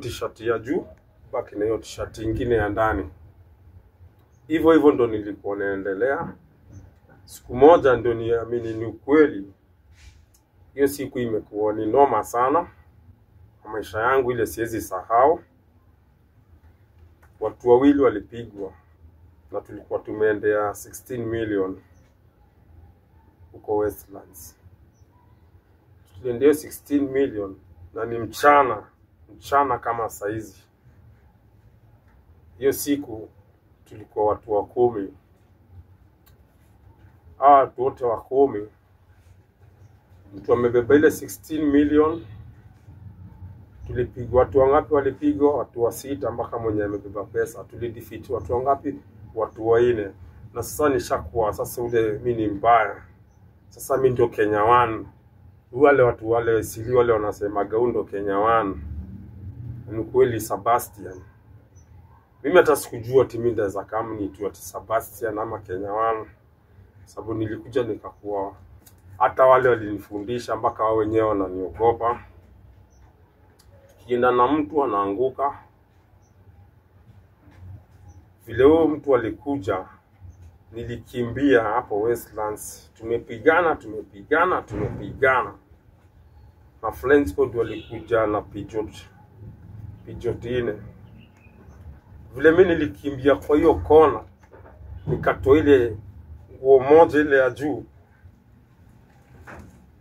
t-shirt ya juu, baki na hiyo t-shirt nyingine ya ndani. Hivyo ndo nilikuwa naendelea. Siku moja ndio niamini ni ukweli. Hiyo siku imekuwa ni noma sana kwa maisha yangu, ile siwezi sahau. Watu wawili walipigwa na tulikuwa tumeendea 16 million huko Westlands. Tuliendea 16 million na ni mchana kama saizi. Hiyo siku tulikuwa watu wa 10. Watu wote wa 10, mtu amebeba ile 16 million. Tulipigwa watu wangapi? Walipigwa watu wa 6 mpaka mwenye amebeba pesa. Tulidefeat watu wangapi? Watu wa 4. Na sasa nishakuwa sasa ule mimi ni mbaya. Sasa mimi ndio Kenya 1. Wale watu wale sili wale wanasema Gaundo Kenya 1. Ni kweli Sebastian. Mimi hata sikujua timu za kamni tu ati Sebastian ama Kenya 1. Sababu nilikuja nikakuwa hata wale walinifundisha mpaka wao wenyewe wananiogopa. Kienda na mtu anaanguka. Vile huyo mtu alikuja, nilikimbia hapo Westlands. Tumepigana. Na friends code walikuja na Peugeot 4. Vile mimi nilikimbia kwa hiyo kona, nikatoa ile nguo moja ile ya juu.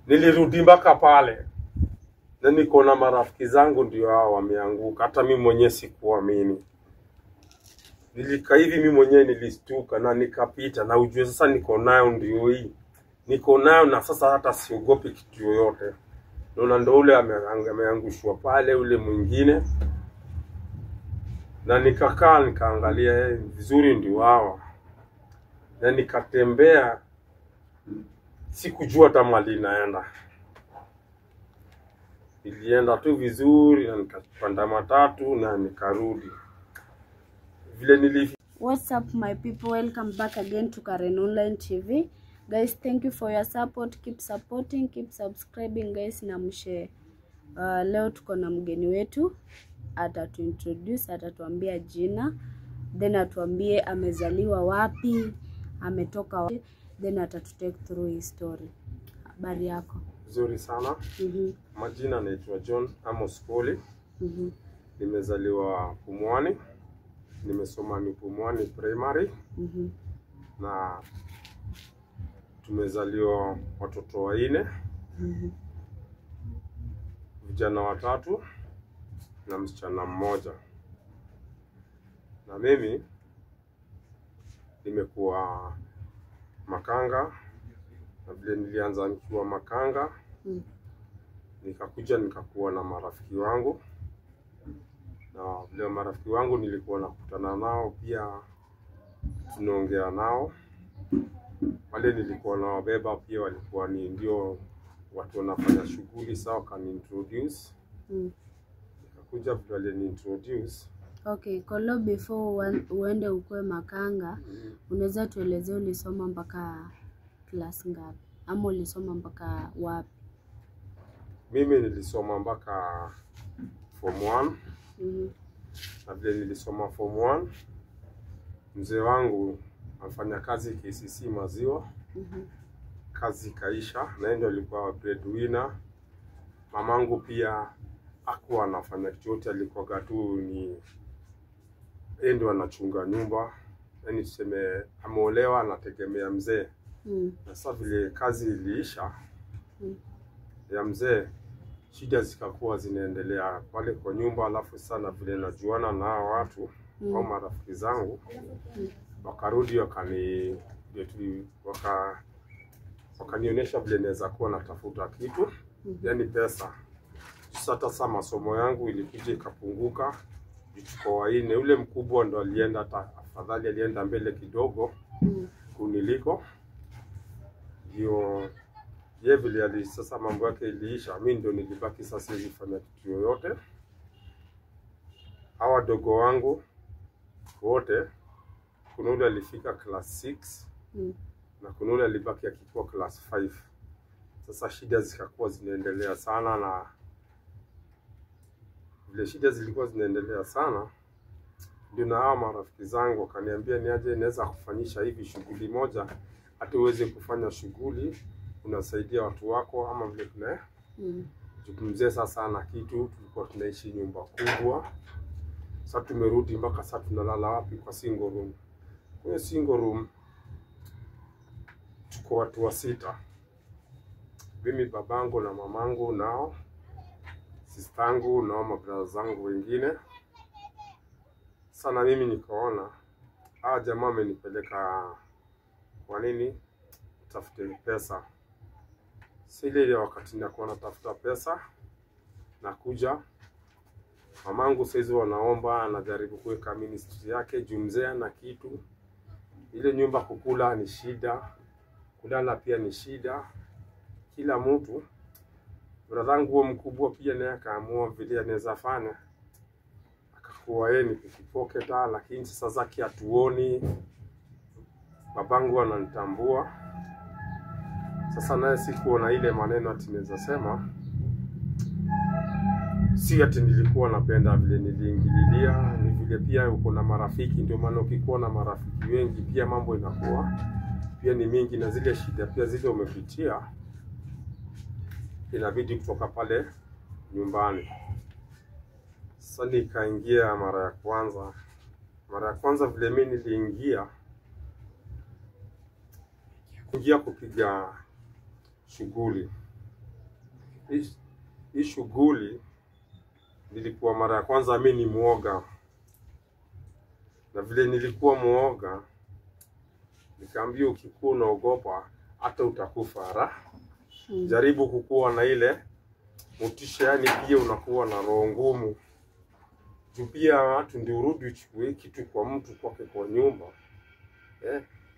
Nilirudi mpaka pale. Na niko na marafiki zangu ndio hao wameanguka. Hata mimi mwenyewe sikuamini. Nilikaa hivi mimi mwenyewe nilistuka na nikapita, na ujue sasa niko nayo ndio hii. Niko nayo na sasa hata siogopi kitu yoyote. Ndio ule ameangushwa pale ule mwingine. Na nikakaa nikaangalia vizuri ndio hawa. Na nikatembea, sikujua hata mahali naenda. Nilienda tu vizuri na nikapanda matatu na nikarudi. What's up my people, welcome back again to Karen Online TV. Guys, thank you for your support. Keep supporting, keep subscribing guys, na mshare. Leo tuko na mgeni wetu, atatuintroduce, atatuambia jina, then atuambie amezaliwa wapi, ametoka wapi, then atatutake through his story. Habari yako? Nzuri sana. Majina naitwa John Amos Koli. Nimezaliwa Pumwani. Nimesoma ni Pumwani Primary. Na tumezaliwa watoto 4. Vijana 3 na msichana 1. Na mimi nimekuwa makanga. Na vile nilianza nikiwa makanga, nikakuja nikakuwa na marafiki wangu. Na vile marafiki wangu nilikuwa nakutana nao pia tunaongea nao. Wale nilikuwa nawabeba pia walikuwa ni ndio watu wanafanya shughuli sawa, kani introduce. Nikakuja vile wale introduce. Okay, Kolo, before uende ukue makanga, unaweza tuelezea ulisoma mpaka class ngapi? Ama ulisoma mpaka wapi? Mimi nilisoma mpaka form 1. Na vile nilisoma form 1, mzee wangu anafanya kazi KCC Maziwa. Kazi kaisha, na ndio alikuwa breadwinner. Mamangu pia hakuwa anafanya chochote, alikuwa tu ni ndio anachunga nyumba. Yaani tuseme ameolewa, anategemea mzee. Na sasa vile kazi iliisha ya mzee, shida zikakuwa zinaendelea pale kwa nyumba. Alafu sana vile najuana na watu au marafiki zangu, wakarudi wakanionyesha vile naweza kuwa natafuta kitu, yani pesa. Sasa masomo yangu ilikuja ikapunguka. Kwa 4 ule mkubwa ndo alienda, hata afadhali alienda mbele kidogo kuniliko. Ndio yeye vile sasa mambo yake iliisha, mimi ndo nilibaki sasa siwezi fanya kitu yoyote. Hawa dogo wangu wote, kuna ule alifika class 6 na kuna ule alibaki akikuwa class 5. Sasa shida zikakuwa zinaendelea sana, na vile shida zilikuwa zinaendelea sana, ndio na hao marafiki zangu wakaniambia niaje naweza kufanyisha hivi shughuli moja, hata uweze kufanya shughuli unasaidia watu wako, ama vile tuna jukumzee sasa na kitu. Tulikuwa tunaishi nyumba kubwa, sasa tumerudi mpaka sasa tunalala wapi? Kwa single room. Kwa single room tuko watu 6, mimi, babangu na mamangu, nao sistangu na mabrada zangu wengine. Sana mimi nikaona jamaa amenipeleka kwa nini tafute pesa. Ile wakati ninakuwa natafuta pesa nakuja, mamangu saizi wanaomba, anajaribu kuweka ministry yake jumzea na kitu. Ile nyumba kukula ni shida, kulala pia ni shida. Kila mtu, bradhangu huo mkubwa pia naye akaamua vile anaweza fanya, akakuwa yeye ni pocket, lakini sasa zake hatuoni. Babangu ananitambua sasa, naye sikuona ile maneno ati naweza sema si ati nilikuwa napenda vile niliingililia, ni vile pia uko na marafiki. Ndio maana ukikuwa na marafiki wengi pia mambo inakuwa pia ni mingi, na zile shida pia zile umepitia inabidi kutoka pale nyumbani. Sasa nikaingia mara ya kwanza vile mimi niliingia kupiga shughuli. Hii shughuli nilikuwa mara ya kwanza mimi ni muoga, na vile nilikuwa muoga nikaambia ukikuwa unaogopa hata utakufa. Jaribu kukuwa na ile motisha, yani pia unakuwa na roho ngumu. Pia watu ndio urudi uchukue kitu kwa mtu kwake kwa nyumba.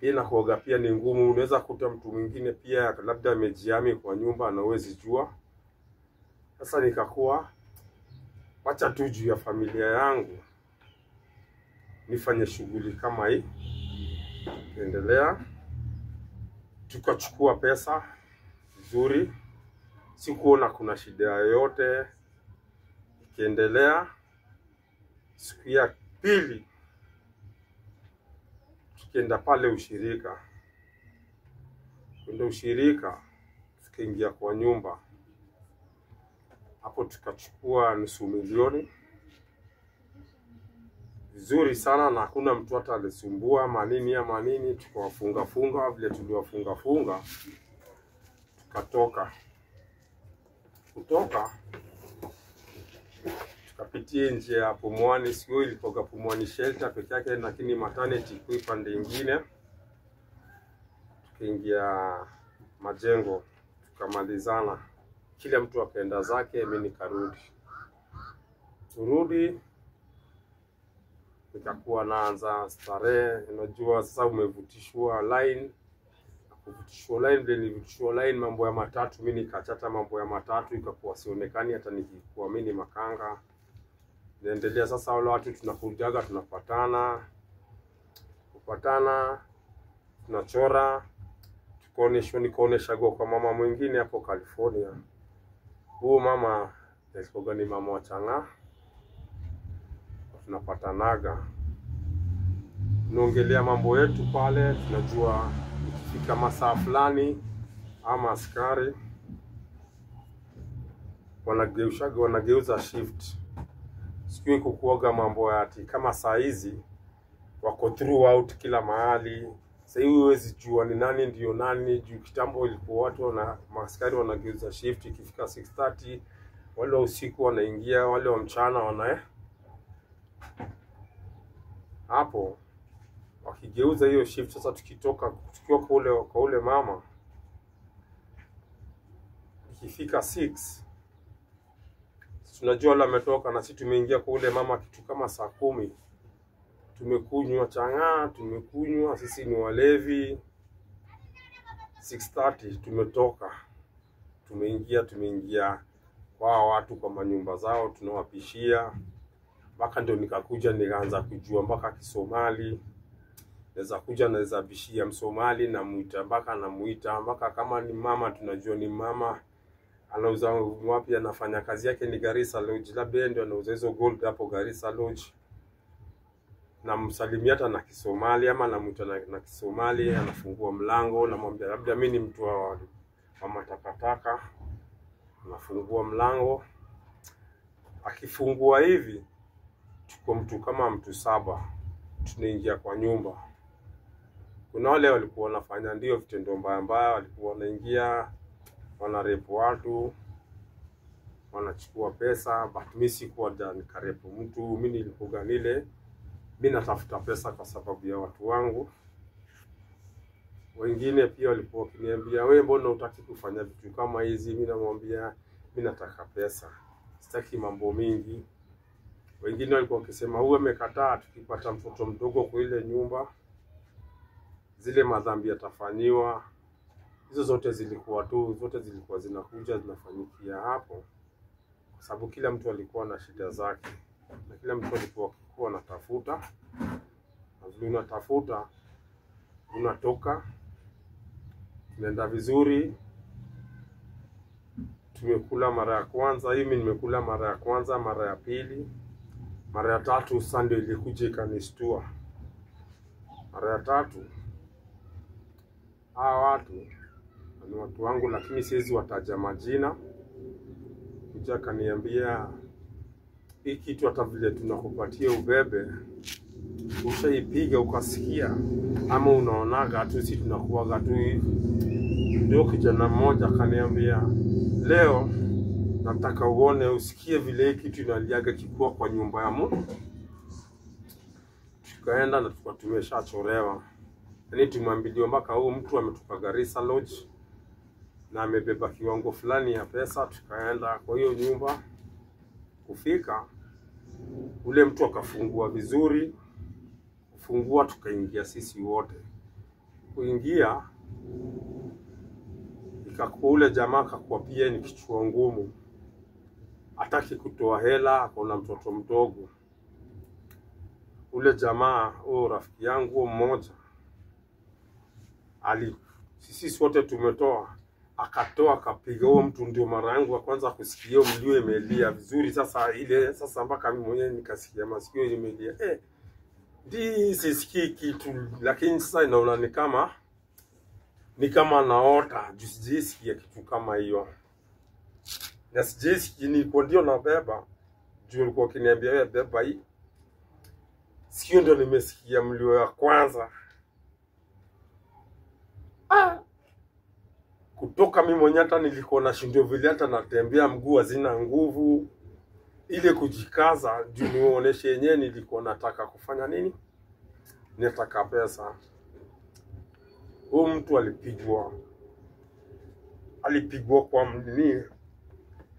Ila kuoga pia ni ngumu. Unaweza kuta mtu mwingine pia labda amejiami kwa nyumba na huwezi jua. Sasa nikakuwa wacha tu juu ya familia yangu nifanye shughuli kama hii. Endelea, tukachukua pesa vizuri, sikuona kuna shida yoyote. Ikiendelea, siku ya pili tukienda pale ushirika. Kwenda ushirika tukaingia kwa nyumba. Hapo tukachukua $500,000 vizuri sana, na hakuna mtu hata alisumbua manini. Tukawafunga vile tuliwafunga, tukatoka. Tukapitia nje ya Pumwani. Sio ilikuwa Pumwani shelter peke yake, lakini maternity kwa pande nyingine. Tukaingia majengo, tukamalizana, kila mtu akaenda zake, mimi nikarudi. Nikakuwa naanza starehe. Unajua sasa umevutishwa line, mambo ya matatu. Mimi nikachata mambo ya matatu, ikakuwa sionekani hata nikikuwa mimi makanga. Naendelea sasa, wale watu tunakujaga, tunapatana, tunachora, nikaonesha kwa mama mwingine hapo California. Huyo mama alikuwa ni mama wa Chang'aa. Tunapatanaga, tunaongelea mambo yetu pale. Tunajua ikifika masaa fulani ama askari wanageuza shift. Siku kukuoga mambo ya ati kama saa hizi wako throughout kila mahali. Sasa hivi huwezi jua ni nani ndio nani. Juu kitambo ilikuwa watu na askari wanageuza shift ikifika 6:30, wale wa usiku wanaingia, wale wa mchana hapo wakigeuza hiyo shift. Sasa tukiwa kwa ule mama, ikifika 6 tunajua wale ametoka, na sisi tumeingia kwa ule mama kitu kama saa 10. Tumekunywa Chang'aa, sisi ni walevi. 6:30 tumetoka, tumeingia kwa watu kwa manyumba zao, tunawapishia. Mpaka ndio nikaanza kujua mpaka Kisomali. Naweza bishia Msomali, namuita mpaka kama ni mama tunajua ni mama. anauza wapi, anafanya kazi yake ni Garissa Lodge, labda ndio anauza hizo gold hapo Garissa Lodge. Namsalimia hata na Kisomali ama namuita na Kisomali, anafungua mlango, namwambia labda mimi ni mtu wa matakataka, anafungua mlango. Akifungua hivi, tuko mtu kama mtu 7 tunaingia kwa nyumba. Kuna wale walikuwa wanafanya ndio vitendo mbaya, walikuwa wanaingia wanarepu watu, wanachukua pesa, but mimi sikuwa nikarepu mtu. Mimi nilikuwa mimi natafuta pesa kwa sababu ya watu wangu. Wengine pia walikuwa wakiniambia, wewe mbona hutaki kufanya vitu kama hizi? Mimi namwambia mimi nataka pesa, sitaki mambo mingi. Wengine walikuwa wakisema huyu amekataa, tukipata mtoto mdogo kwa ile nyumba zile madhambi yatafanyiwa. Hizo zote zilikuwa zinakuja zinafanyikia hapo, kwa sababu kila mtu alikuwa na shida zake na kila mtu alikuwa anatafuta. Na vile unatafuta unatoka, tunaenda vizuri. Tumekula mara ya kwanza, mimi nimekula mara ya kwanza, mara ya pili, mara ya tatu Sunday ilikuja ikanistua. Mara ya tatu hawa watu ni watu wangu, lakini siwezi wataja majina. Kuja kaniambia, hii kitu hata vile tunakupatia ubebe, ushaipiga ukasikia ama unaonaga tu sisi tunakuaga tu hivi. Ndio kijana mmoja kaniambia, leo nataka uone usikie vile hii kitu inaliaga kikua kwa nyumba ya Mungu. Tukaenda na tulikuwa tumeshachorewa. Yaani tumwambiliwa mpaka huyu mtu ametoka Garissa Lodge na amebeba kiwango fulani ya pesa. Tukaenda kwa hiyo nyumba, kufika ule mtu akafungua vizuri, kufungua tukaingia sisi wote. Kuingia ikakuwa ule jamaa akakuwa pia ni kichwa ngumu, hataki kutoa hela, akona mtoto mdogo. Ule jamaa rafiki yangu mmoja sisi wote tumetoa, akatoa akapiga huo mtu. Ndio mara yangu ya kwanza kusikia mlio imelia vizuri. Sasa mpaka mimi mwenyewe nikasikia masikio imelia. Sisikii kitu, lakini sasa inaona ni kama naota. Sijisikia kitu kama hiyo. Na sijisikia niko ndio nabeba. Juu alikuwa akiniambia wewe beba hii. Sikio ndio nimesikia mlio ya kwanza. Kutoka mimi mwenyewe hata nilikuwa na shindo vile, hata natembea mguu hazina nguvu. Ile kujikaza juu nionyeshe yenyewe nilikuwa nataka kufanya nini? Nataka pesa. Huyo mtu alipigwa kwa nini?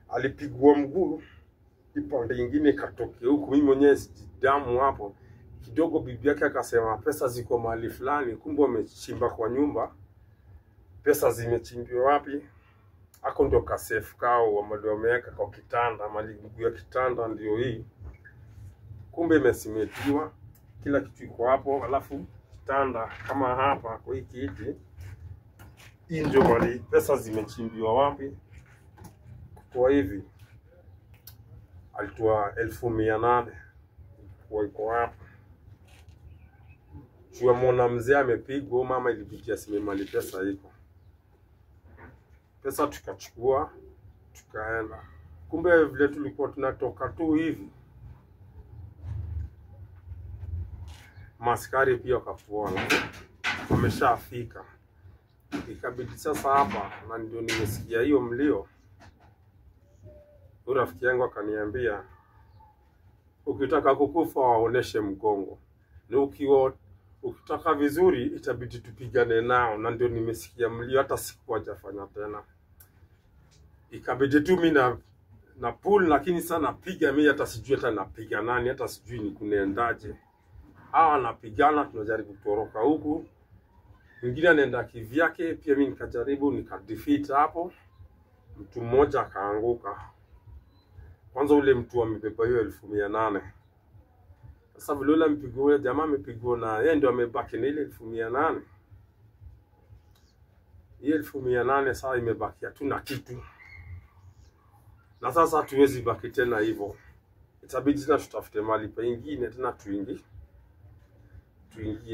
Alipigwa mguu, ipande nyingine katoke huko. Mimi mwenyewe damu hapo kidogo. Bibi yake akasema pesa ziko mahali fulani, kumbe wamechimba kwa nyumba. Pesa zimechimbiwa wapi? Hako ndio kasefu kao wameweka kwa kitanda, maligu ya kitanda ndio hii. Kumbe imesimetiwa, kila kitu iko hapo. Alafu kitanda kama hapa kwa hii kiti, hii ndio mali pesa zimechimbiwa wapi. Kwa hivi alitoa 1800 kwa iko hapo. Chua mwana mzee amepigwa, mama ilipitia sime mali pesa iko. Pesa tukachukua, tukaenda. Kumbe vile tulikuwa tunatoka tu hivi, maskari pia wakafuana, wameshafika. Ikabidi sasa hapa, na ndio nimesikia hiyo mlio. Rafiki yangu akaniambia, ukitaka kukufa waoneshe mgongo, na ukitaka vizuri itabidi tupigane nao. Na ndio nimesikia mlio, hata sikuwa hajafanya tena. Ikabidi tu mimi na pull, lakini sana napiga mimi, hata sijui hata napiga nani, hata sijui ni kunaendaje. Hawa napigana, tunajaribu kutoroka huku. Mwingine anaenda kivyake, pia mimi nikajaribu nikadefeat hapo. Mtu mmoja akaanguka. Kwanza ule mtu amebeba hiyo 1800. Sasa vile ule mpigwa ule jamaa amepigwa na yeye ndio amebaki na ile 1800. Ile 1800 sasa imebaki tu na kitu. Na sasa hatuwezi baki tena hivyo. Itabidi tena tutafute mali pengine tena tuingie.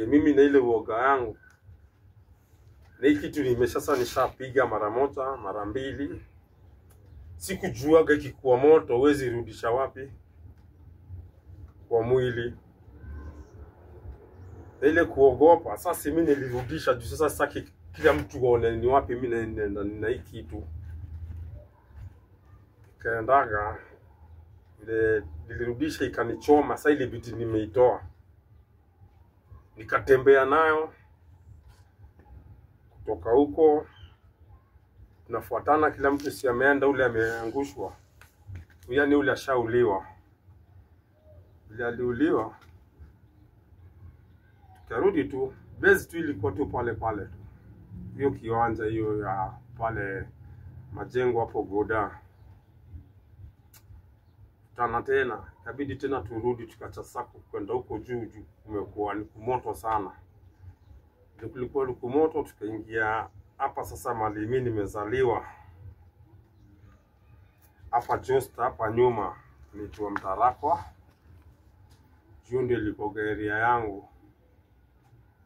Mimi na ile uoga yangu. Na hiki kitu nishapiga mara moja, mara mbili. Sikujuaga ikikuwa moto huwezi rudisha wapi kwa mwili. Na ile kuogopa sasa mimi nilirudisha juu sasa sitaki kila mtu aone ni wapi mimi naenda na hiki kitu. Kaendaga ile nilirudisha ikanichoma, sasa ile biti nimeitoa. Nikatembea nayo kutoka huko, tunafuatana kila mtu si ameenda, ule ameangushwa. Yaani ule ashauliwa. Ule aliuliwa. Tukarudi tu, base tu ilikuwa tu pale pale tu. Hiyo kiwanja hiyo ya pale majengo hapo Goda. Tena inabidi tena turudi tukachasako kwenda huko juu kumekuwa ni kumoto sana. Ndio kulikuwa ni kumoto, tukaingia hapa sasa mali mimi nimezaliwa. Hapa Josta hapa nyuma ni Mtarakwa. Juu ndio ilikuwa area yangu.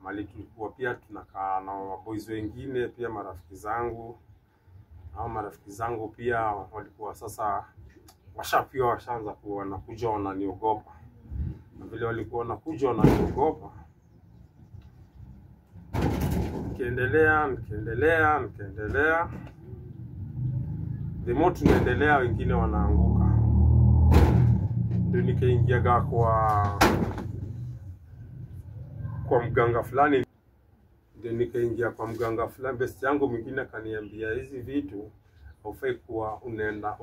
Mali tulikuwa pia tunakaa na boys wengine pia marafiki zangu. Hao marafiki zangu pia walikuwa sasa washaanza kuja wananiogopa. Na vile walikuwa wanakuja wananiogopa. Nikaendelea. The more tunaendelea wengine wanaanguka. Ndio nikaingia kwa mganga fulani. Best yangu mwingine akaniambia hizi vitu haufai kuwa unaenda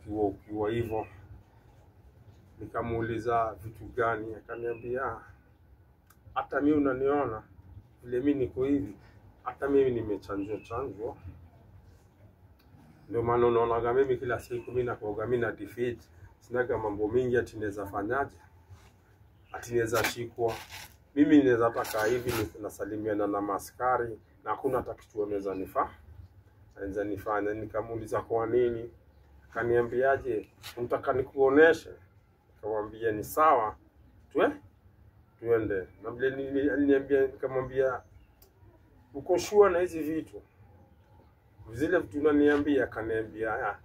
ukiwa hivyo. Nikamuuliza vitu gani, akaniambia hata mimi unaniona vile mimi niko hivi, hata mimi nimechanjwa. Ndio maana unaona mimi kila siku mimi nakuoga mimi na defeat. Sinaga mambo mingi ati naweza fanyaje? Ati naweza shikwa. Mimi naweza taka hivi nasalimiana na maskari na hakuna hata kitu anaweza nifanya. Nikamuuliza kwa nini? Akaniambiaje, unataka nikuoneshe? Nikamwambia ni sawa. Tuende. Na vile nikamwambia uko sure na hizi vitu? Zile vitu unaniambia, akaniambia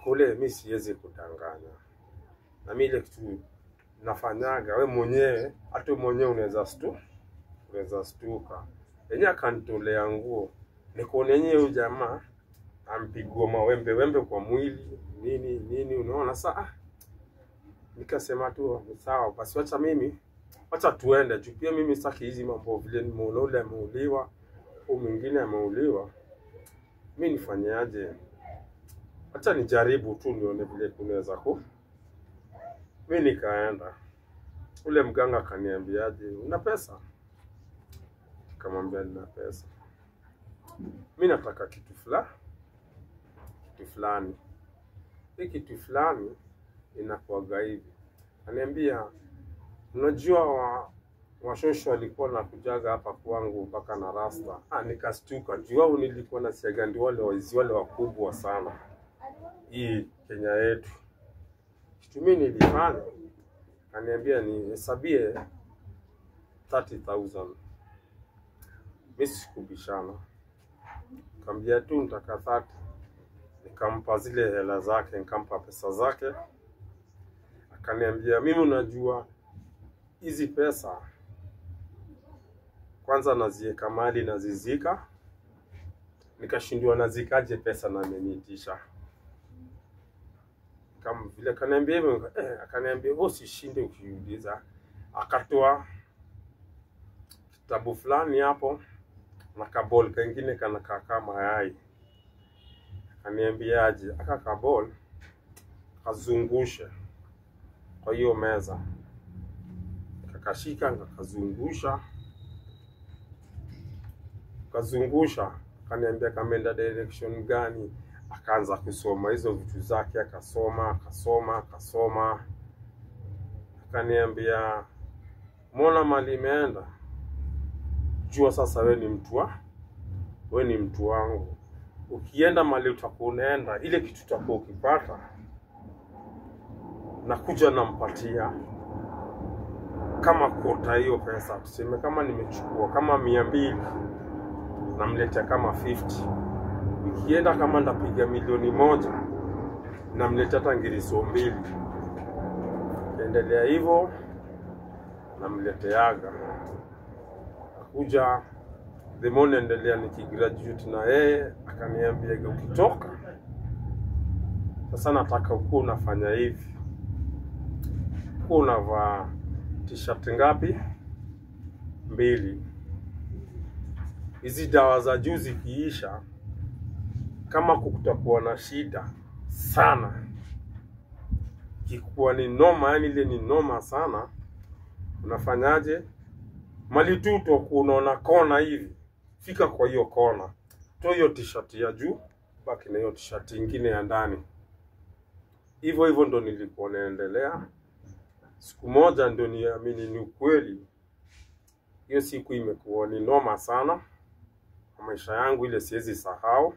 kule mimi siwezi kudanganya. Na mimi ile kitu nafanyaga wewe mwenyewe, hata mwenyewe unaweza stuka. Yenye akanitolea nguo. Nikuone yenyewe jamaa ampigwa mawembe kwa mwili, nini unaona saa. Nikasema tu sawa basi acha tuende. Juu pia mimi sitaki hizi mambo vile nimeona ule ameuliwa, au mwingine ameuliwa. Mimi nifanyaje? Acha nijaribu tu nione vile kunaweza Mimi nikaenda. Ule mganga akaniambiaje, una pesa? Nikamwambia nina pesa. Mimi nataka kitu fulani. Hii kitu fulani inakuwaga hivi. Ananiambia unajua washosho walikuwa nakujaga hapa kwangu mpaka na rasta. Nikastuka. Juu nilikuwa na siagandi wale wakubwa sana. Hii Kenya yetu. Kitu mimi nilifanya. Ananiambia ni hesabie 30,000. Mimi sikubishana. Nikamwambia tu nitaka 30. Nikampa zile hela zake, nikampa pesa zake. Akaniambia mimi unajua hizi pesa kwanza naziweka mali nazizika. Nikashindwa nazikaje pesa na ameniitisha. Kama vile akaniambia hivyo, akaniambia usishinde ukiuliza. Akatoa kitabu fulani hapo na kabol kingine kanakaa kama mayai. Akaniambia aje akakabol kazungushe kwa hiyo meza. Akashika kazungusha. Akaniambia kameenda direction gani? Akaanza kusoma hizo vitu zake, akasoma. Akaniambia mbona mali imeenda? Jua sasa wewe ni mtu wangu. ukienda mali utakuwa unaenda, ile kitu utakuwa ukipata nakuja nampatia kama kota hiyo pesa. Tuseme kama nimechukua kama 200 namletea kama 50. Ikienda kama ndapiga 1,000,000 namletea hata ngiriso 2. Endelea hivyo namleteaga. Akuja the more endelea nikigraduate na yeye akaniambia ukitoka sasa nataka ukuwe unafanya hivi. Ukuwe unavaa t-shirt ngapi? 2. Hizi dawa za juu zikiisha, kama kutakuwa na shida sana, kikuwa ni noma, yani ile ni noma sana, unafanyaje? Mali tu utakuwa unaona kona hivi, fika kwa hiyo kona, toa hiyo t-shirt ya juu, baki na hiyo t-shirt nyingine ya ndani. Hivyo hivyo ndo nilikuwa naendelea. Siku moja ndo niamini ni ukweli, hiyo siku imekuwa ni noma sana kwa maisha yangu, ile siwezi sahau.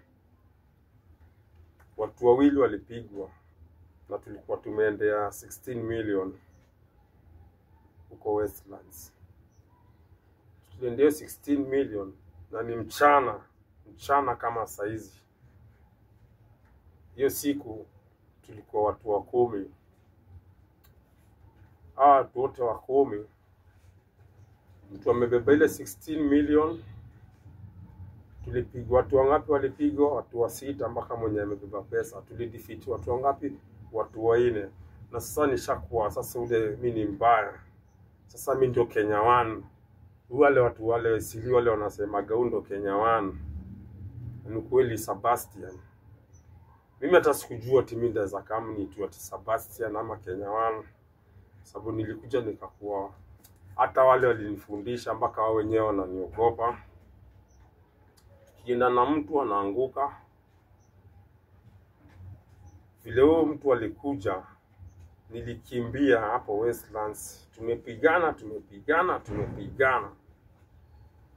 Watu 2 walipigwa na tulikuwa tumeendea 16 million huko Westlands. Tuliendea 16 million na ni mchana kama saizi. Hiyo siku tulikuwa watu 10. Watu wote 10, mtu amebeba ile 16 million. Tulipigwa watu wangapi? Walipigwa watu 6 mpaka mwenye amebeba pesa. Tulidefeat watu wangapi? Watu 4. Na sasa nishakuwa sasa ule mimi ni mbaya. Sasa mimi ndio Kenya 1. Wale watu wale sili wale wanasema gaundo Kenya 1. Ni kweli Sebastian. Mimi hata sikujua timinda za kamni tu ati Sebastian ama Kenya 1. Sababu nilikuja nikakuwa hata wale walinifundisha mpaka wao wenyewe wananiogopa. Kienda na mtu anaanguka. Vile huyo mtu alikuja, nilikimbia hapo Westlands. Tumepigana.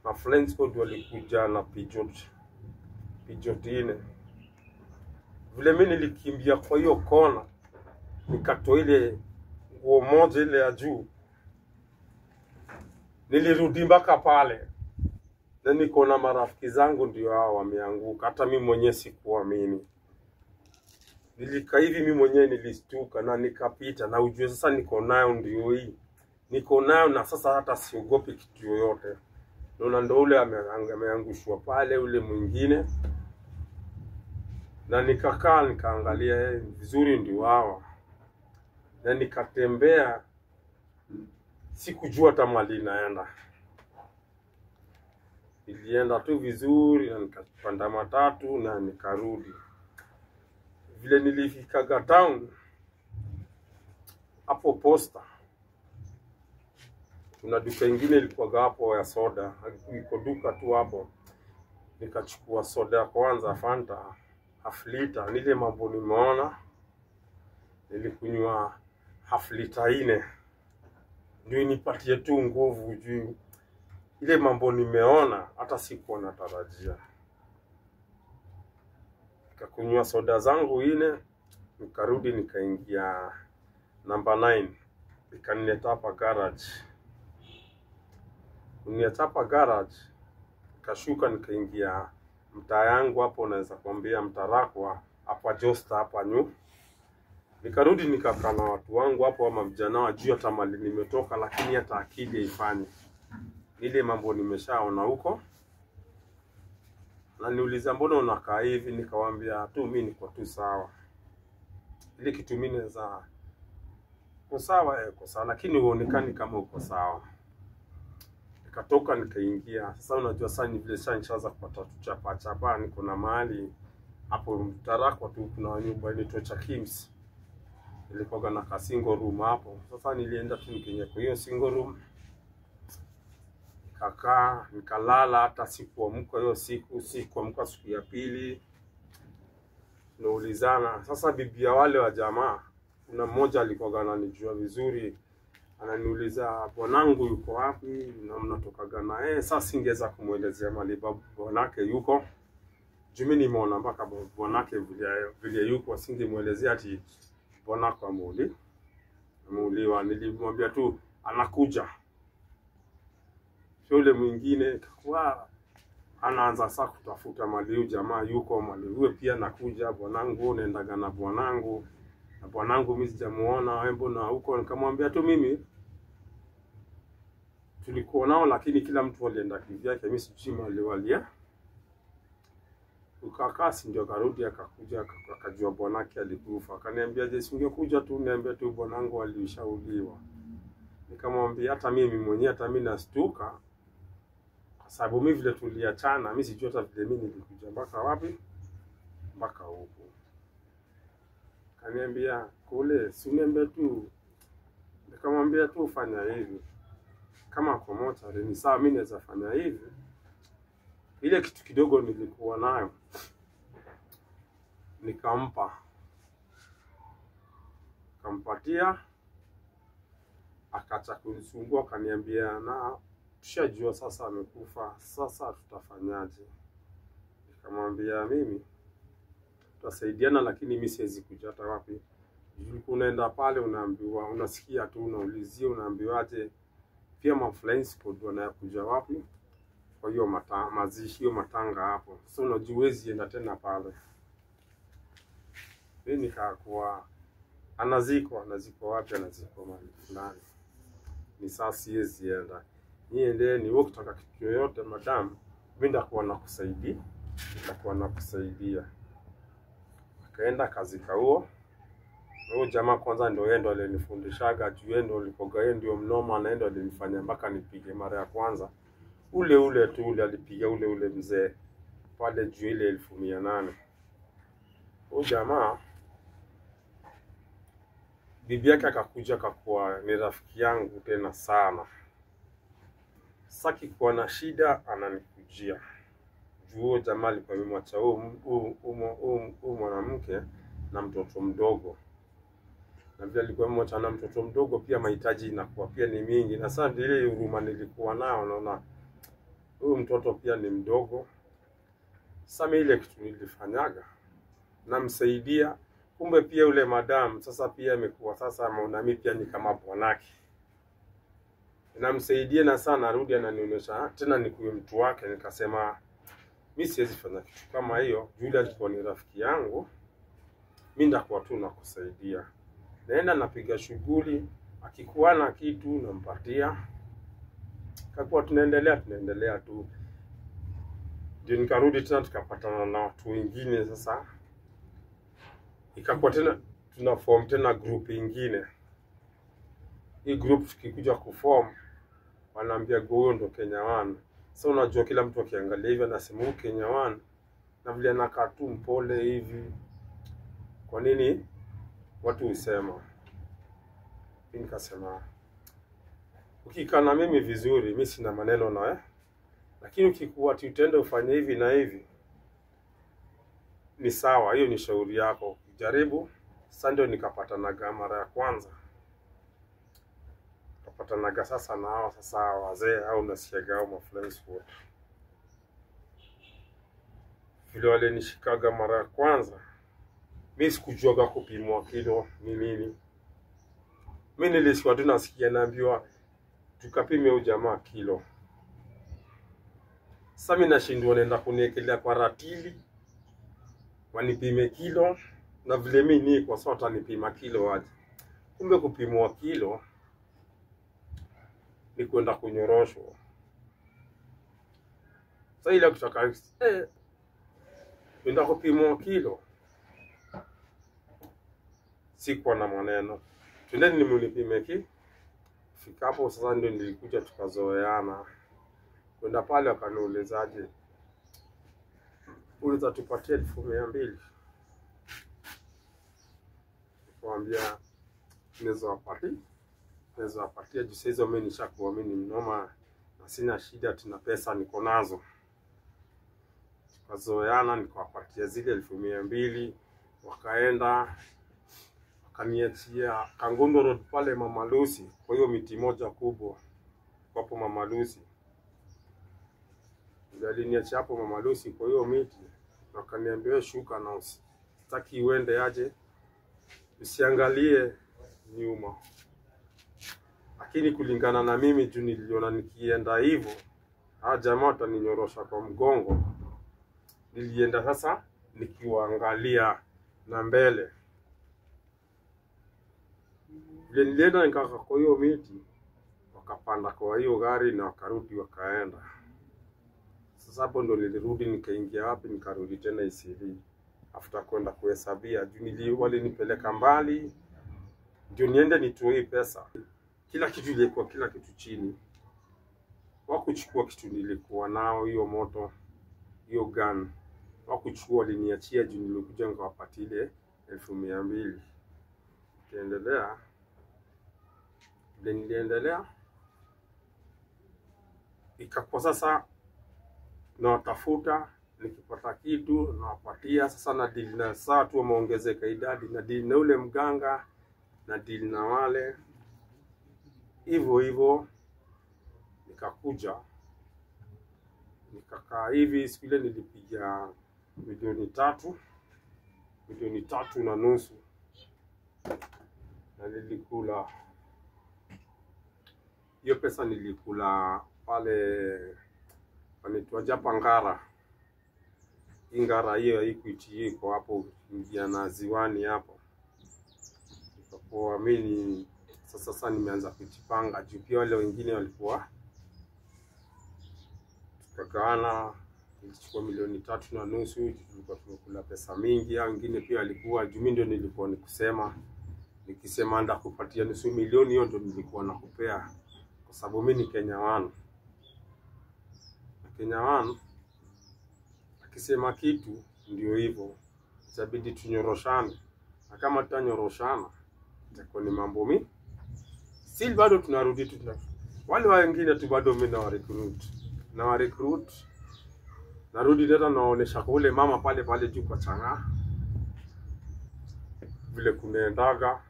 Na friends code walikuja na Peugeot 4. Vile mimi nilikimbia kwa hiyo kona, nikatoa ile nguo moja ile ya juu. Nilirudi mpaka pale. Na niko na marafiki zangu ndio hao wameanguka. Hata mimi mwenyewe sikuamini. Nilikaa hivi mimi mwenyewe nilistuka na nikapita, na ujue sasa niko nayo ndio hii. Niko nayo na sasa hata siogopi kitu yoyote. Ndo ule ameangushwa pale ule mwingine. Na nikakaa nikaangalia vizuri ndio hawa. Na nikatembea, sikujua hata mali naenda. Nilienda tu vizuri na nikapanda matatu na nikarudi. Vile nilifika town hapo Posta, kuna duka ingine ilikuwa hapo ya soda, iko duka tu hapo. Nikachukua soda ya kwanza Fanta half liter, nile mambo nimeona. Nilikunywa half liter 4 ndio nipatie tu nguvu juu ile mambo nimeona hata sikuwa natarajia. Nikakunywa soda zangu 4, nikarudi nikaingia number 9, nikanileta hapa garage. Nileta hapa garage, nikashuka nikaingia mtaa yangu hapo, naweza kuambia Mtarakwa hapa Josta hapa nyu. Nikarudi nikakaa na watu wangu hapo ama vijana wajua hata mali nimetoka, lakini hata akili haifanye. Ile mambo nimeshaona huko. Na niuliza mbona unakaa hivi, nikawaambia tu mimi niko tu sawa. Ile kitu mimi naweza uko sawa, uko sawa, lakini huonekani kama uko sawa. Nikatoka nikaingia. Sasa unajua sasa ni vile sasa nishaanza kupata chapa niko na mahali hapo Mtarakwa tu kuna nyumba inaitwa Chakims. Nilikuwa na ka single room hapo. Sasa nilienda tu nikiingia kwa hiyo single room. Nikakaa, nikalala, hata sikuamka hiyo siku, sikuamka siku ya pili. Naulizana, sasa bibi ya wale wa jamaa, kuna mmoja alikuwa ananijua vizuri, ananiuliza bwanangu yuko wapi na mnatoka gana. Sasa singeweza kumuelezea mali bwanake yuko. Jumi nimeona mpaka bwanake vile yuko, asingemuelezea ati bwanako ameuliwa. Nilimwambia tu anakuja. Yule mwingine kwa anaanza sasa kutafuta mali huyu jamaa yuko mali huyo pia nakuja, bwanangu naendaga na bwanangu, na bwanangu mimi sijamuona, wewe mbona huko? Nikamwambia tu mimi tulikuwa nao, lakini kila mtu alienda kivyake, mimi sijui mali walia. Ukakasi ndio karudi akakuja akajua bwanake alikufa. Akaniambia je, singekuja tu niambia tu bwanangu alishauliwa. Nikamwambia hata mimi mwenyewe hata mimi nastuka, kwa sababu mimi vile tuliachana mimi sijui hata vile mimi nilikuja mpaka wapi, mpaka huko. Kaniambia kule si niambia tu. Nikamwambia tu fanya hivi, kama kwa moto ni sawa, mimi naweza fanya hivi. Ile kitu kidogo nilikuwa nayo nikampatia, akacha kunisumbua. Kaniambia na tushajua sasa amekufa, sasa tutafanyaje? Nikamwambia mimi tutasaidiana, lakini mimi siwezi kuja hata wapi. Unaenda pale unaambiwa, unasikia tu unaulizia, unaambiwaje pia mafluence code wanakuja wapi kwa hiyo mazishi hiyo matanga hapo. So unajiwezi enda tena pale. Mimi nikakuwa anazikwa wapi, anazikwa mahali fulani. Ni sasa siwezi enda. Niendeni wewe ukitaka kitu yoyote madam, mimi ndakuwa nakusaidia. Akaenda kazika huo jamaa kwanza ndio yeye ndo alinifundishaga juu yeye ndo alipoga, yeye ndio mnoma na yeye ndo alinifanya mpaka nipige mara ya kwanza. Ule tu alipiga ule mzee pale juu ile 1800. Huyo jamaa bibi yake akakuja akakuwa ni rafiki yangu tena sana. Saki kwa na shida ananikujia. Juu jamaa alikuwa amemwacha huyo mwanamke na mtoto mdogo. Na vile alikuwa amemwacha na mtoto mdogo pia mahitaji inakuwa pia ni mingi. Na sasa ile huruma nilikuwa nao, naona huyu mtoto pia ni mdogo. Sasa ile kitu nilifanyaga namsaidia, kumbe pia yule madam sasa pia amekuwa sasa ameona mimi pia ni kama bwanake. Namsaidia na sana arudi ananionyesha tena nikuwe mtu wake. Nikasema mimi siwezi fanya kitu kama hiyo, yule alikuwa ni rafiki yangu, mimi ndakuwa tu nakusaidia. Naenda napiga shughuli, akikuwa na kitu nampatia. Kakuwa tunaendelea tu. Ndio nikarudi tena tukapatana na watu wengine sasa. Ikakuwa tena tunaform tena group nyingine. Hii group tukikuja kuform wanaambia huyo ndo Kenya One. Sasa unajua kila mtu akiangalia hivi anasema Kenya One na vile anakaa tu mpole hivi. Kwa nini watu husema? Mimi nikasema ukikaa na mimi vizuri, mimi sina maneno na wewe. Lakini ukikuwa tutende ufanye hivi na hivi, ni sawa, hiyo ni shauri yako. Jaribu. Sasa ndio nikapatanaga mara ya kwanza. Nikapatanaga sasa na hao sasa wazee au nasikiaga hao mafluence wote. Vile wale nishikaga mara ya kwanza, mimi sikujuaga kupimwa kilo ni nini. Mimi nilisikia tu nasikia naambiwa tukapime huyu jamaa kilo. Sasa mimi nashindwa naenda kuniekelea kwa ratili wanipime kilo, na vile mimi ni kwa sababu atanipima kilo aje. Kumbe kupimwa kilo ni kwenda kunyoroshwa. Sasa ile kutaka kwenda kupimwa kilo, sikuwa na maneno. Twendeni nimunipime fika hapo. Sasa ndio nilikuja tukazoeana. Kwenda pale wakaniulizaje, uliza tupatie 1200. Nikamwambia naweza wapatia juu hizo mimi nishakuwa mimi mnoma na sina shida, tuna pesa niko nazo. Tukazoeana nikawapatia zile 1200. Wakaenda wakaniachia Kangundo Road pale Mama Lucy, kwa hiyo miti moja kubwa hapo Mama Lucy. Ndio aliniachia hapo Mama Lucy kwa hiyo miti. Wakaniambia shuka na usitaki uende aje, usiangalie nyuma. Lakini kulingana na mimi juu niliona nikienda hivyo jamaa wataninyorosha kwa mgongo, nilienda sasa nikiwaangalia na mbele. Vile nilienda nikakaa kwa hiyo miti, wakapanda kwa hiyo gari na wakarudi wakaenda. Sasa hapo ndo nilirudi nikaingia wapi, nikarudi tena Isili after kwenda kuhesabia juu walinipeleka mbali ndio niende nitoe pesa. Kila kitu ilikuwa kila kitu chini. Wakuchukua kitu nilikuwa nao, hiyo moto, hiyo gun. Wakuchukua, waliniachia juu nilikuja nikawapatile 1200. Niliendelea ikakuwa sasa na watafuta, nikipata kitu na wapatia. Sasa na deal na saa tu wameongezeka idadi, na deal na ule mganga, na deal na wale hivyo. Nikakuja nikakaa hivi. Siku ile nilipiga milioni 3.5 na nilikula hiyo pesa. Nilikula pale wanaitwa Japangara. Ingara hiyo Equity iko hapo ingia na ziwani hapo. Kwa mimi sasa nimeanza kujipanga juu pia wale wengine walikuwa tukagawana. Nilichukua milioni 3.5, tulikuwa tumekula pesa mingi. Hao wengine pia walikuwa juu mimi ndio nilikuwa nikisema nda kupatia nusu milioni, hiyo ndio nilikuwa nakupea kwa sababu mimi ni Kenya One. Kenya One akisema kitu ndio hivyo, itabidi tunyoroshane. Na kama tutanyoroshana itakuwa ni mambo mingi. Still bado tunarudi tu wale wengine tu bado mimi na wa recruit. Narudi tena naonesha kwa ule mama pale juu kwa Chang'aa vile kunaendaga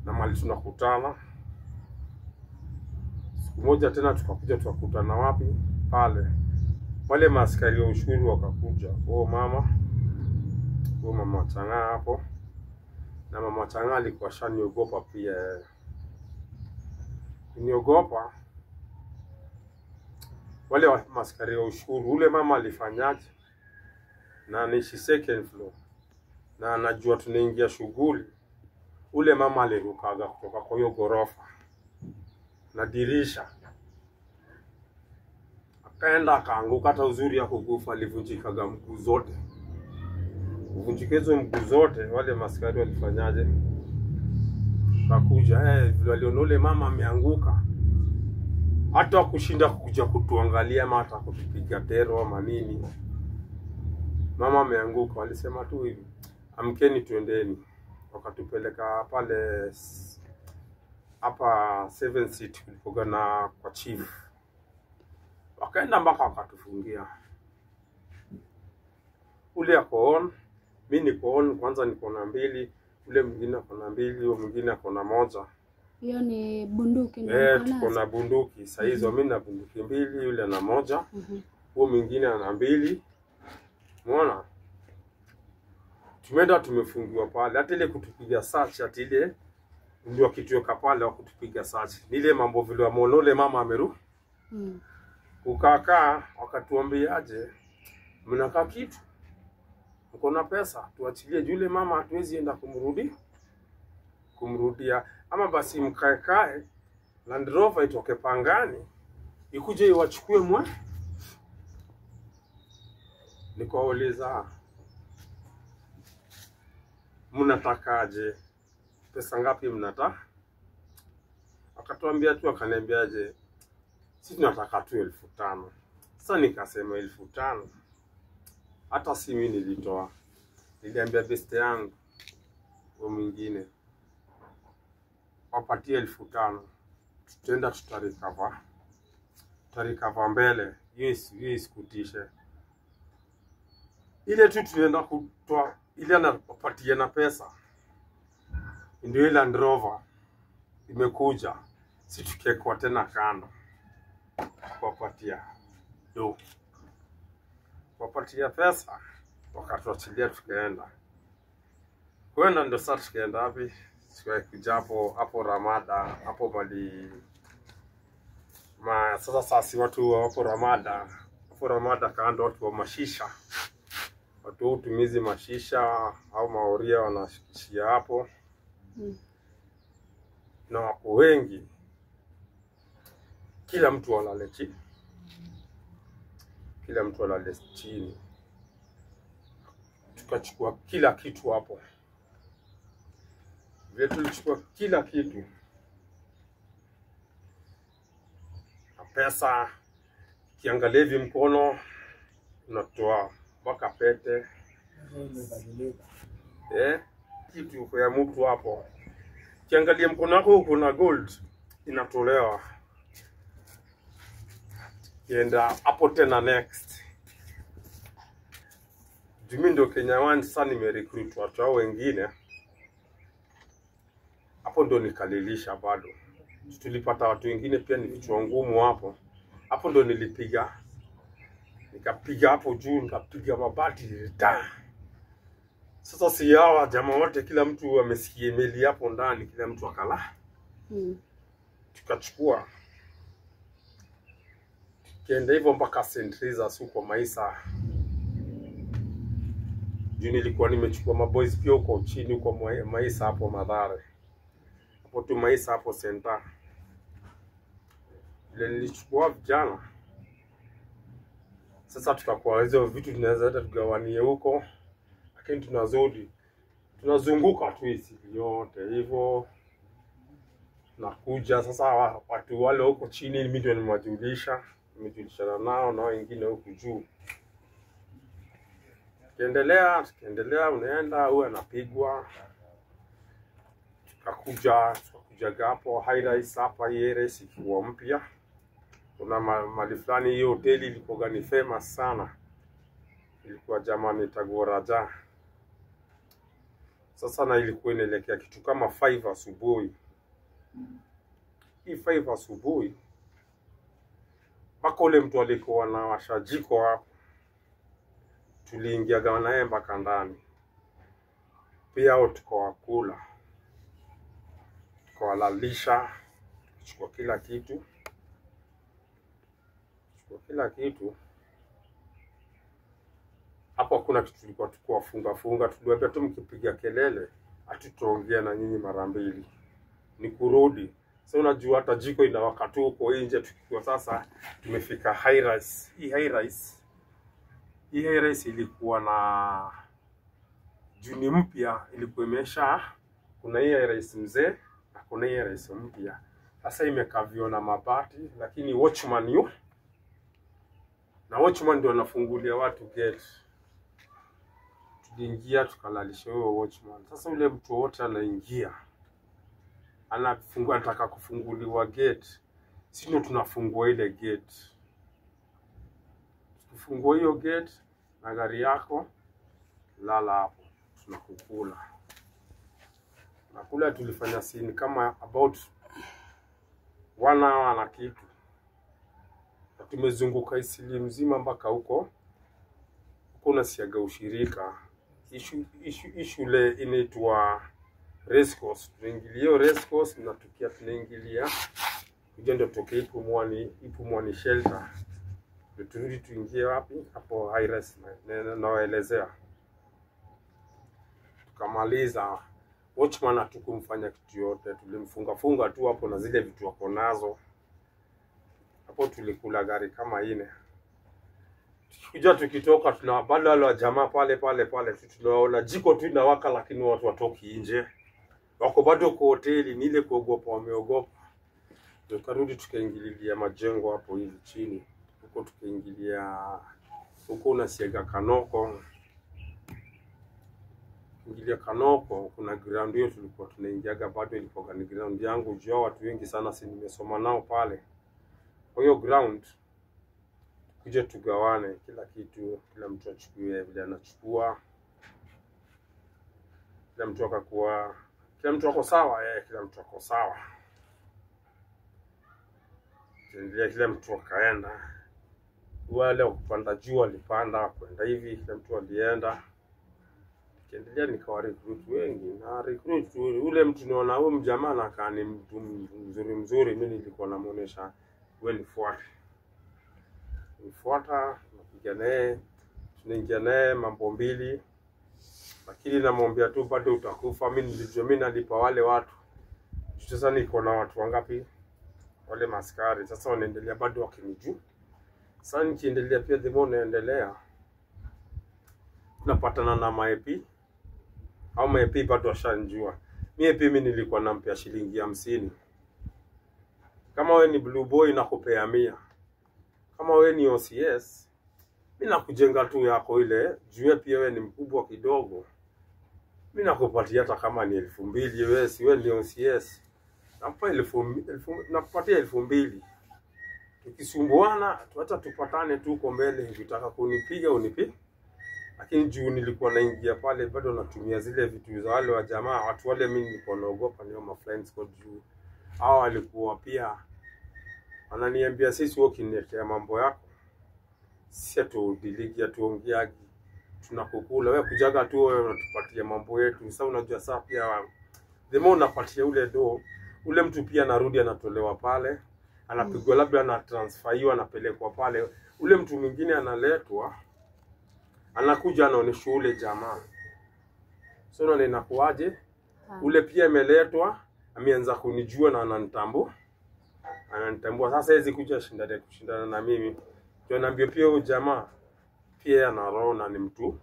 na mali tunakutana. Siku moja tena tukakutana wapi pale. Wale maaskari wa ushuru wakakuja. Mama Chang'aa hapo. Na mama Chang'aa alikuwa shaniogopa pia. Niogopa wale maaskari wa ushuru. Ule mama alifanyaje? Na anaishi second floor. Na anajua tunaingia shughuli. Ule mama alirukaga kutoka kwa hiyo gorofa na dirisha. Akaenda akaanguka. Hata uzuri ya kukufa alivunjikaga mguu zote. Kuvunjikezo mguu zote. Wale maaskari walifanyaje? Kakuja vile waliona ule mama ameanguka, hata kushinda kuja kutuangalia ama hata kutupiga tero ama nini. Mama ameanguka, walisema tu hivi, amkeni tuendeni. Wakatupeleka pale hapa 7 seat kulikoga na kwa chief. Wakaenda mpaka wakatufungia. Ule ako on, mimi niko on. Kwanza niko na 2, ule mwingine ako na 2, huyo mwingine ako na 1. Hiyo ni bunduki ndio. Tuko na bunduki. Sasa hizo mimi na bunduki 2, yule na 1. Huyo mwingine ana 2. Umeona? Tumeenda tumefungiwa pale. Hata ile kutupiga search hata ile ndio kituweka pale wa kutupiga search. Ile mambo vile wamonole mama ameru. Ukakaa wakatuambia aje, mnakaa kitu? Mko na pesa? Tuachilie yule mama, hatuwezi enda kumrudia. Ama basi mkae Land Rover itoke Pangani ikuje iwachukue Nikauliza, mnatakaje? Pesa ngapi mnataka? Akatuambia tu, akaniambiaje, sisi tunataka tu 1500. Sasa nikasema 1500 hata si mimi nilitoa. Niliambia best yangu wa mwingine wapatie 1500, tutaenda tutarikava mbele. Yes kutishe ile tu tunaenda kutoa ile anapatia na pesa. Ndio ile Land Rover imekuja, si tukekwa tena kando wapatia pesa. wakatuachilia tukaenda. Kwenda ndio sasa tukaenda wapi? Kuja hapo Ramada, hapo mali sasa watu hapo Ramada. Hapo Ramada kaando watu wa mashisha. Watu utumizi mashisha au maoria wanashikishia hapo. Na wako wengi. Kila mtu analala chini. Kila mtu analala chini. Tukachukua kila kitu hapo. Vile tulichukua kila kitu. Na pesa, kiangalia hivi mkono, unatoa mpaka pete. Kitu kwa mtu hapo. Kiangalia mkono wako kuna gold, inatolewa. Kienda hapo tena next. Jumi ndio Kenya One sasa nimerecruit watu hao wengine. Hapo ndo nikalilisha bado. Tulipata watu wengine pia ni vichwa ngumu hapo. Hapo ndo nilipiga. Nikapiga hapo juu, nikapiga mabati. Sasa si hawa jamaa wote kila mtu amesikia meli hapo ndani, kila mtu akala. Tukachukua. Kienda hivyo mpaka St. Teresa's huko Maisa. Juu nilikuwa nimechukua maboys pia huko chini huko Maisa hapo Mathare. Hapo tu Maisa hapo center. Ile nilichukua vijana. Sasa tukakuwa hizo vitu tunaweza hata tugawanie huko. Lakini tunazunguka tu hizi yote hivyo. Nakuja sasa watu wale huko chini mimi ndio nimewajulisha nao na wengine huko juu. Tukiendelea unaenda huwa anapigwa. Tukakuja hapo high-rise hapa hii race ikiwa mpya. Kuna mali fulani hiyo hoteli ilikuwa ni famous sana. Ilikuwa jamani Tagoraja. Sasa na ilikuwa inaelekea kitu kama 5 asubuhi. Hii 5 asubuhi. Mpaka ule mtu alikuwa na washajiko hapo. Tuliingia gawa naye mpaka ndani. Pia hao tukawakula. Tukawalalisha. Tukachukua kila kitu. Hapo kuna kitu tulikuwa tukuwafunga. Tuliwaambia tu mkipiga kelele hatutaongea na nyinyi mara mbili. Ni kurudi. Sasa unajua hata jiko inawaka tu huko nje tukiwa sasa tumefika high-rise. Hii high-rise ilikuwa na juni mpya ilikuwa kuna hii high-rise mzee na kuna hii high-rise mpya. Sasa imekaviwa na mabati lakini watchman ndio anafungulia watu gate. Tuliingia tukalalisha huyo watchman. Sasa ule mtu wote anaingia. Anataka kufunguliwa gate. Sisi ndio tunafungua ile gate. Tufungua hiyo gate na gari yako lala hapo tunakukula. Nakula tulifanya scene kama about 1 hour na kitu. Tumezunguka Isili mzima mpaka huko. Kuna siaga ushirika. Ishule inaitwa race course. Tunaingilia race course na tunaingilia. Kuja ndio toke Ipumwani shelter. Turudi tuingie wapi? Hapo high-rise nawaelezea. Tukamaliza. Watchman hatukumfanya kitu yote. Tulimfunga tu hapo na zile vitu wako nazo. Hapo tulikula gari kama 4. Tukija tukitoka tuna bado wale jamaa pale tunaona jiko tu inawaka lakini watu watoki nje. Wako bado kwa hoteli ni ile kuogopa wameogopa. Tukarudi tukaingililia majengo hapo hivi chini. Huko tukaingilia huko unasiaga Kanoko. Ingilia Kanoko kuna ground hiyo tulikuwa tunaingiaga bado ilikuwa ni ground yangu juu watu wengi sana si nimesoma nao pale. Kwa hiyo ground kuja tugawane kila kitu, kila mtu achukue vile anachukua. Kila mtu ako sawa, kila mtu ako sawa. Kila mtu akaenda. wale kupanda juu alipanda, kwenda hivi kila mtu alienda. Kiendelea nikawa recruit wengi, na recruit ule mtu niona huyo mjamaa na kani mtu mzuri, mimi nilikuwa namuonesha wewe nifuata, napiga naye, tunaingia naye mambo mbili, lakini namwambia tu bado utakufa. Mimi nilijua mimi nalipa wale watu. Sasa niko na watu wangapi wale maskari, sasa wanaendelea bado wakinijua. Sasa nikiendelea pia demo naendelea, tunapatana na maepi au maepi bado washanijua. Mimi nilikuwa nampea shilingi 50. Kama wewe ni blue boy nakupea 100. Kama wewe ni OCS, mimi nakujenga tu yako ile, juu pia wewe ni mkubwa kidogo. Mimi nakupatia hata kama ni 2000, wewe si wewe ni OCS. Nakupa 1000, nakupatia 2000. Tukisumbuana tuacha tupatane tu kwa mbele, ukitaka kunipiga unipi. Lakini juu nilikuwa naingia pale bado natumia zile vitu za wale wa jamaa, watu wale mimi nilikuwa naogopa ni ma flying squad juu. Hao walikuwa pia wananiambia sisi ukiniletea mambo yako sisi tudiligi tuongeagi tunakukula, wewe kujaga tu wewe unatupatia mambo yetu. Sasa unajua sasa pia the more unapatia ule ule mtu pia anarudi anatolewa pale, anapigwa labda na transferiwa anapelekwa pale, ule mtu mwingine analetwa anakuja anaonesha ule jamaa. So unaona inakuaje? Ule pia ameletwa ameanza kunijua na ananitambua. Sasa hizi kuja kushindana na mimi. Ndio naambia pia huyo jamaa pia anaona ni mtu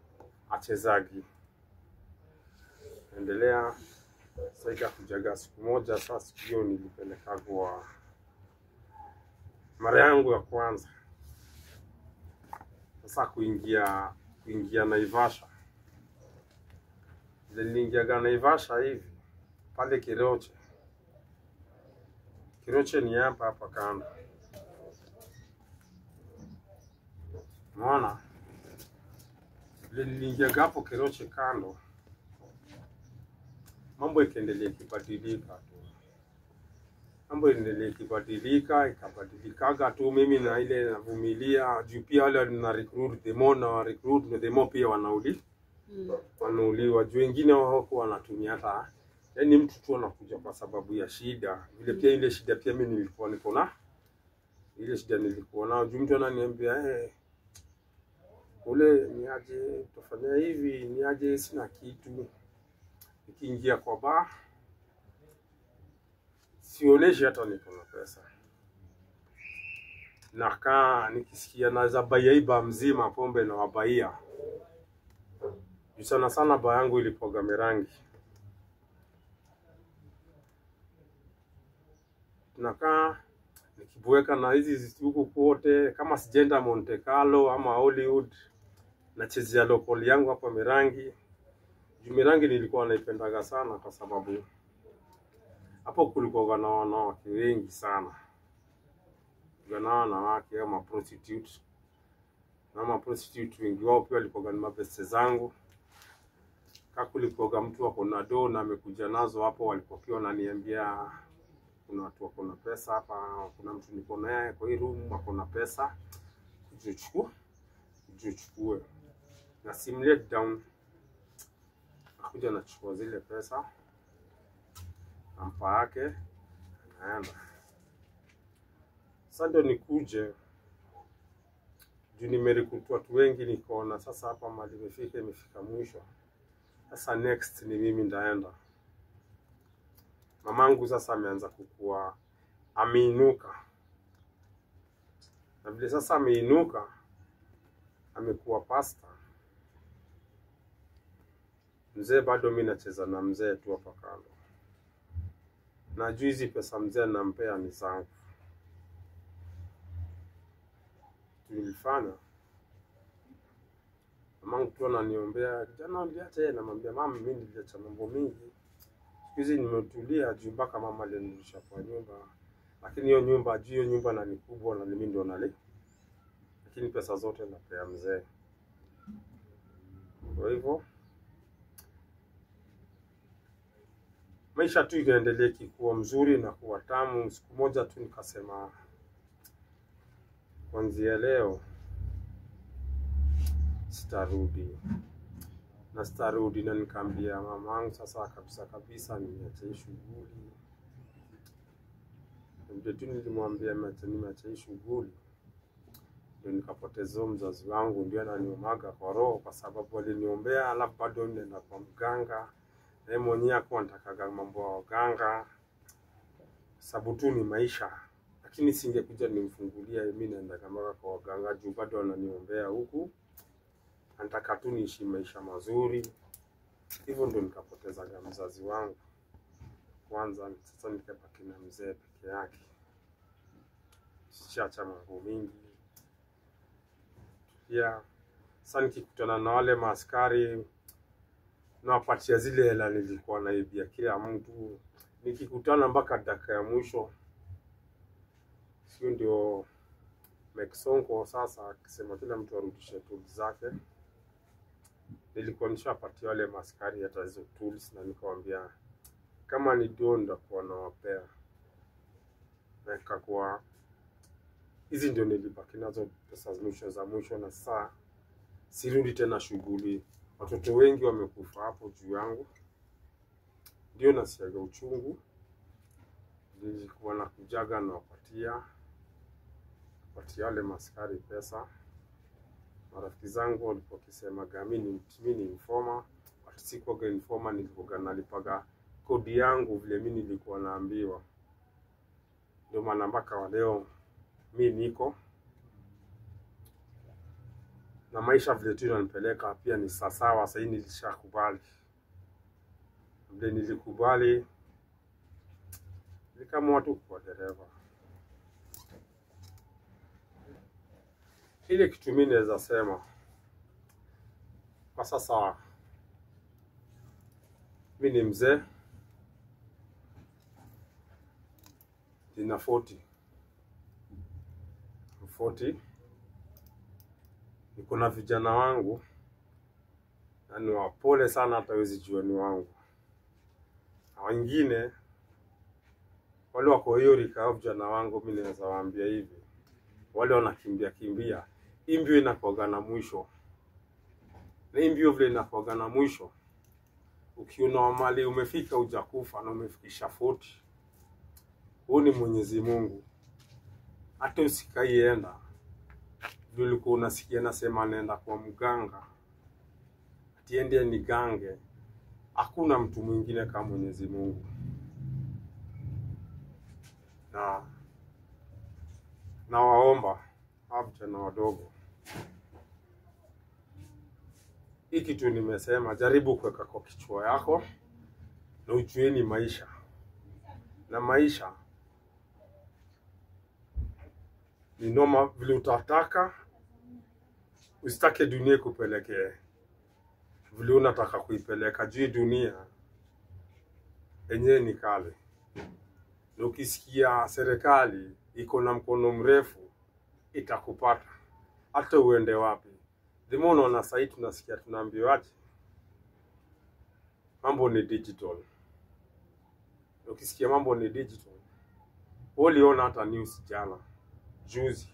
achezagi. Endelea. Sasa ikakujaga siku moja, sasa siku hiyo nilipeleka kwa mara yangu ya kwanza. Sasa kuingia Naivasha. Niliingia Naivasha hivi pale Kiroche. Kiroche ni hapa kando. Unaona? Niliingia hapo Kiroche kando. Mambo ikaendelea kubadilika tu. Ikabadilikaga tu, mimi na ile navumilia, juu pia wale na recruit demo na recruit demo pia wanauliwa, juu wengine wao wanatumia hata yani mtu tu anakuja kwa sababu ya shida. Vile pia ile shida pia mimi nilikuwa niko na ile shida nilikuwa nao, juu mtu ananiambia ule niaje tufanya hivi, niaje sina kitu. Nikiingia kwa bar sioneshi hata niko na pesa. Nakaa nikisikia naweza baia iba mzima pombe na wabaia. Sana sana ba yangu ilipoga Merangi. Nakaa nikibueka na hizi huku kote, kama sijenda Monte Carlo ama Hollywood, nachezea local yangu hapa Merangi. Juu Merangi nilikuwa naipendaga sana kwa sababu hapo kulikuwa na wanawake wengi sana. Kuna wanawake kama prostitute. Na prostitute wengi wao pia walikuwa ni mabeste zangu. Kulikuwa mtu wako na do na amekuja nazo hapo, walikuwa pia wananiambia kuna watu wako na pesa hapa, kuna mtu niko naye kwa hii room wako na pesa, kujichukue. Na simlet down. Akuja nachukua zile pesa. Ampa yake naenda. Sasa ndio nikuje juu nimerecruit watu wengi, nikaona sasa hapa mali imefika mwisho. Sasa next ni mimi ndaenda. Mamangu sasa ameanza kukua, ameinuka. Na vile sasa ameinuka, amekuwa pastor. Mzee bado mimi nacheza na mzee tu hapa kando. Na juu hizi pesa mzee nampea ni zangu. Nilifanya mamangu tu ananiombea, jana niliacha, namwambia mama mimi niliacha mambo mingi. Siku hizi nimetulia juu mpaka mama alinirudisha kwa nyumba. Lakini hiyo nyumba na ni kubwa na mimi ndio nali. Lakini pesa zote napea mzee. Kwa hivyo maisha tu ikaendelea kikuwa mzuri na kuwa tamu. Siku moja tu nikasema kuanzia leo sitarudi. Na sitarudi, na nikaambia mamangu sasa kabisa niache hii shughuli. Ndio tu nilimwambia niache hii shughuli. Ndio nikapoteza mzazi wangu, ndio ananiumaga kwa roho kwa sababu aliniombea, alafu bado nenda kwa mganga. Yeye mwenyewe akawa anataka mambo ya waganga. Sababu tu ni maisha. Lakini singekuja nimfungulia mimi naenda kama kwa waganga juu bado ananiombea huku. Anataka tu niishi maisha mazuri. Hivyo ndio nikapoteza mzazi wangu. Kwanza sasa nikabaki na mzee peke yake. Siacha mambo mingi. Pia sasa nikikutana na wale maaskari nawapatia zile hela nilikuwa naibia kila mtu. Nikikutana mpaka dakika ya mwisho. Sio ndio Mekisonko sasa akisema kila mtu arudishe tools zake. Nilikuwa nishapatia wale maaskari hata hizo tools na nikamwambia kama ni donda kwa nawapea. Na ikakuwa hizi ndio nilibaki nazo pesa za mwisho na saa sirudi tena shughuli. Watoto wengi wamekufa hapo juu yangu. Ndio nasiaga uchungu. Nilikuwa nakujaga na wapatia wale maaskari pesa. Marafiki zangu walikuwa wakisema mimi ni informer. Sikuwa informer, nilikuwa nalipaga kodi yangu vile mimi nilikuwa naambiwa. Ndio maana mpaka wa leo mimi niko na maisha vile tu yananipeleka pia ni sawa. Sasa hivi nilishakubali. Vile nilikubali nikaamua tu kuwa dereva. Ile kitu mimi naweza sema kwa sasa mimi ni mzee, nina 40. Niko na vijana wangu na ni wapole sana, hata wezi jua ni wangu. Na wengine wale wako hiyo rika vijana wangu, mimi naweza waambia hivi, wale wanakimbia imbio inakuwa na mwisho. Na imbio vile inakuwa na mwisho, ukiona mali umefika hujakufa na umefikisha 40, huo ni Mwenyezi Mungu. Hata usikaienda vile ulikuwa unasikia nasema nenda kwa mganga atiende ni gange, hakuna mtu mwingine kama Mwenyezi Mungu. Na waomba vijana wadogo, hii kitu nimesema jaribu kuweka kwa kichwa yako na ujueni maisha. Na maisha ni noma vile utataka, usitake dunia kupeleke vile unataka kuipeleka. Juu dunia yenyewe ni kale. Na ukisikia serikali iko na mkono mrefu itakupata hata uende wapi. Ndimo unaona sasa tunasikia tunaambiwa ati mambo ni digital. Ukisikia mambo ni digital, uliona hata news jana juzi,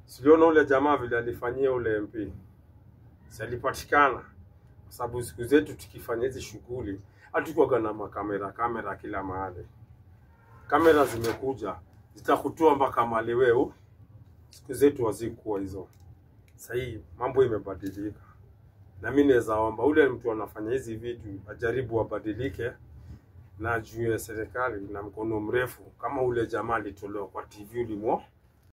siliona ule jamaa vile alifanyia ule MP, salipatikana. Kwa sababu siku zetu tukifanya hizi shughuli hatukuwa na makamera kila mahali. Kamera zimekuja zitakutoa mpaka mahali wewe. Siku zetu hazikuwa hizo. Sasa hii mambo imebadilika. Na mimi naweza omba ule mtu anafanya hizi vitu ajaribu abadilike na ajue serikali na mkono mrefu kama ule jamaa alitolewa kwa TV